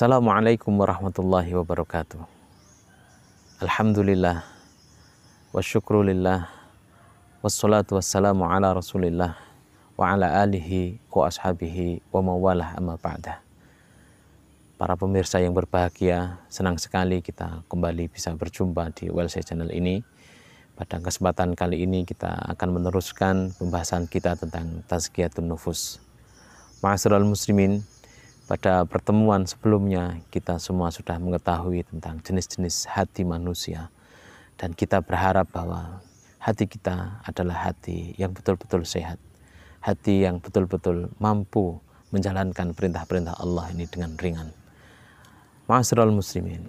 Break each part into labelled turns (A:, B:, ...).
A: Assalamualaikum warahmatullahi wabarakatuh. Alhamdulillah wa syukrulillah wassalatu wassalamu ala rasulillah wa ala alihi wa ashabihi wa mawalah amma ba'dah. Para pemirsa yang berbahagia, senang sekali kita kembali bisa berjumpa di WLC Channel ini. Pada kesempatan kali ini kita akan meneruskan pembahasan kita tentang tazkiyatun nufus. Ma'asyiral muslimin, pada pertemuan sebelumnya kita semua sudah mengetahui tentang jenis-jenis hati manusia, dan kita berharap bahwa hati kita adalah hati yang betul-betul sehat, hati yang betul-betul mampu menjalankan perintah-perintah Allah ini dengan ringan. Ma'asyiral muslimin,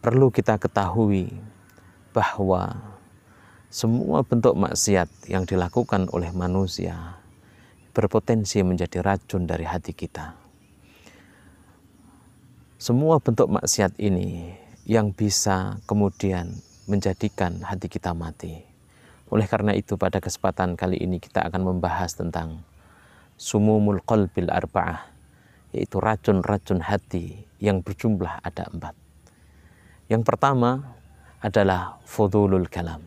A: perlu kita ketahui bahwa semua bentuk maksiat yang dilakukan oleh manusia berpotensi menjadi racun dari hati kita. Semua bentuk maksiat ini yang bisa kemudian menjadikan hati kita mati. Oleh karena itu pada kesempatan kali ini kita akan membahas tentang sumumul qalbil arba'ah, yaitu racun-racun hati yang berjumlah ada 4. Yang pertama adalah fudulul kalam.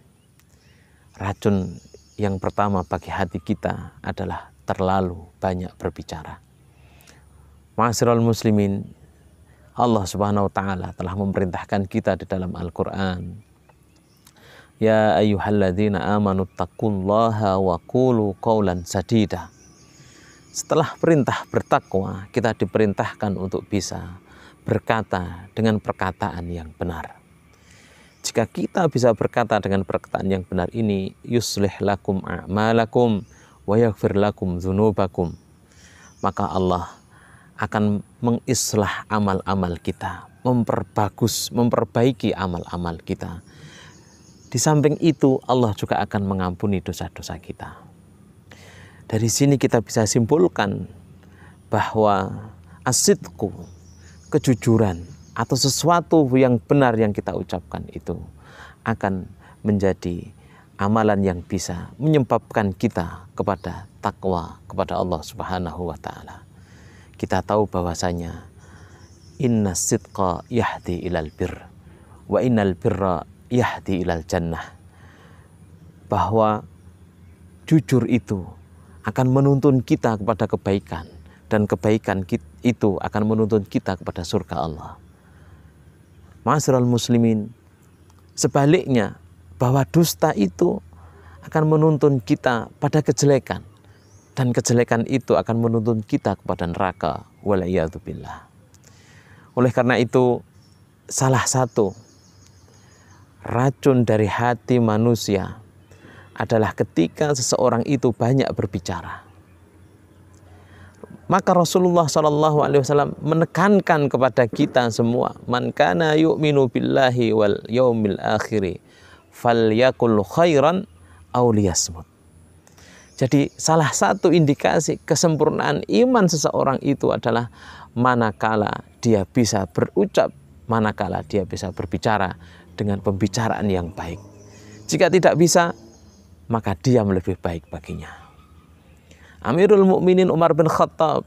A: Racun yang pertama bagi hati kita adalah terlalu banyak berbicara. Ma'asyiral muslimin, Allah Subhanahu wa taala telah memerintahkan kita di dalam Al-Qur'an, ya ayyuhalladzina amanu taqullaha wa qulu qawlan sadida. Setelah perintah bertakwa, kita diperintahkan untuk bisa berkata dengan perkataan yang benar. Jika kita bisa berkata dengan perkataan yang benar ini, yuslih lakum a'malakum wa yaghfir lakum dzunubakum, maka Allah akan mengislah amal-amal kita, memperbaiki amal-amal kita. Di samping itu Allah juga akan mengampuni dosa-dosa kita. Dari sini kita bisa simpulkan bahwa as-sidqu, kejujuran atau sesuatu yang benar yang kita ucapkan itu akan menjadi amalan yang bisa menyebabkan kita kepada takwa kepada Allah Subhanahu wa taala. Kita tahu bahwasanya inna sidqa yahdi ilal bir wa innal birra yahdi ilal jannah. Bahwa jujur itu akan menuntun kita kepada kebaikan, dan kebaikan itu akan menuntun kita kepada surga Allah. Ma'asyiral muslimin, sebaliknya bahwa dusta itu akan menuntun kita pada kejelekan, dan kejelekan itu akan menuntun kita kepada neraka, wala'iyadzubillah. Oleh karena itu, salah satu racun dari hati manusia adalah ketika seseorang itu banyak berbicara. Maka Rasulullah SAW menekankan kepada kita semua, man kana yu'minu billahi wal yaumil akhiri falyakul khairan aw liyasmut. Jadi salah satu indikasi kesempurnaan iman seseorang itu adalah manakala dia bisa berucap, manakala dia bisa berbicara dengan pembicaraan yang baik. Jika tidak bisa, maka diam lebih baik baginya. Amirul Mukminin Umar bin Khattab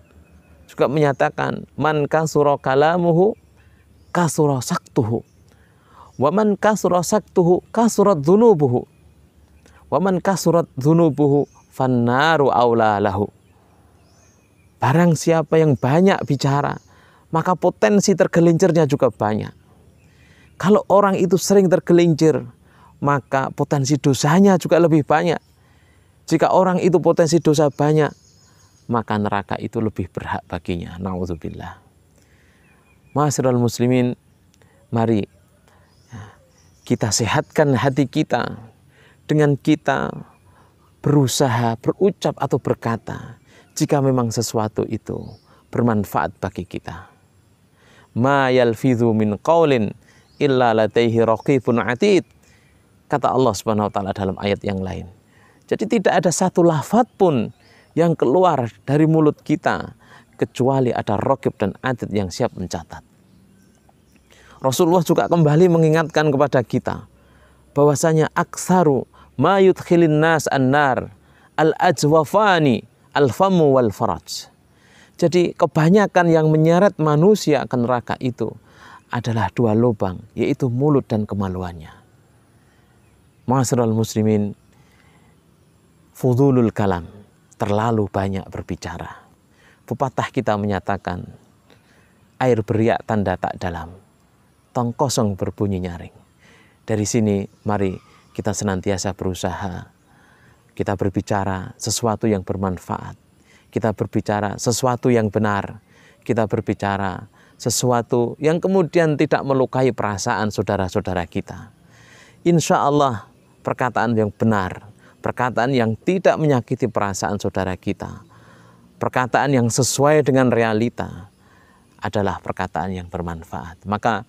A: juga menyatakan, man kasura kalamuhu kasura saktuhu, wa man kasura saktuhu kasurat dzunubuhu, wa man kasurat dzunubuhu fannaru aula lahu. Barang siapa yang banyak bicara, maka potensi tergelincirnya juga banyak. Kalau orang itu sering tergelincir, maka potensi dosanya juga lebih banyak. Jika orang itu potensi dosa banyak, maka neraka itu lebih berhak baginya. Na'udzubillah. Ma'asyiral muslimin, mari kita sehatkan hati kita dengan kita berusaha berucap atau berkata jika memang sesuatu itu bermanfaat bagi kita. Ma yalfidhu min qaulin illa ladaihi raqibun atid, kata Allah Subhanahu wa taala dalam ayat yang lain. Jadi tidak ada satu lafaz pun yang keluar dari mulut kita kecuali ada raqib dan atid yang siap mencatat. Rasulullah juga kembali mengingatkan kepada kita bahwasanya aksaru ma yudkhilin nas annar al-ajwafani al-famu wal faraj. Jadi kebanyakan yang menyeret manusia ke neraka itu adalah dua lubang, yaitu mulut dan kemaluannya. Ma'asyiral muslimin, fudulul kalam, terlalu banyak berbicara. Pepatah kita menyatakan, air beriak tanda tak dalam, tong kosong berbunyi nyaring. Dari sini mari kita senantiasa berusaha, kita berbicara sesuatu yang bermanfaat, kita berbicara sesuatu yang benar, kita berbicara sesuatu yang kemudian tidak melukai perasaan saudara-saudara kita. Insya Allah perkataan yang benar, perkataan yang tidak menyakiti perasaan saudara kita, perkataan yang sesuai dengan realita adalah perkataan yang bermanfaat. Maka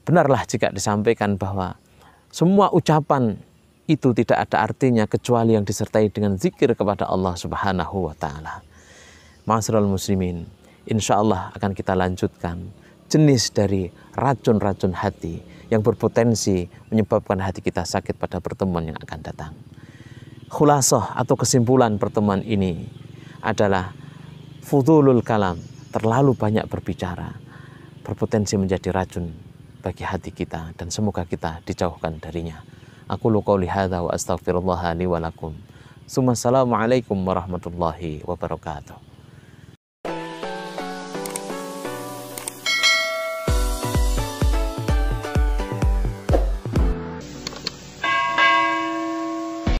A: benarlah jika disampaikan bahwa semua ucapan itu tidak ada artinya kecuali yang disertai dengan zikir kepada Allah Subhanahu wa Ta'ala. Ma'asyiral muslimin, insya Allah akan kita lanjutkan jenis dari racun-racun hati yang berpotensi menyebabkan hati kita sakit pada pertemuan yang akan datang. Khulasah atau kesimpulan pertemuan ini adalah fudulul kalam, terlalu banyak berbicara, berpotensi menjadi racun bagi hati kita, dan semoga kita dijauhkan darinya. Aku qouli hadza wa astaghfirullah li wa lakum. Assalamualaikum warahmatullahi wabarakatuh.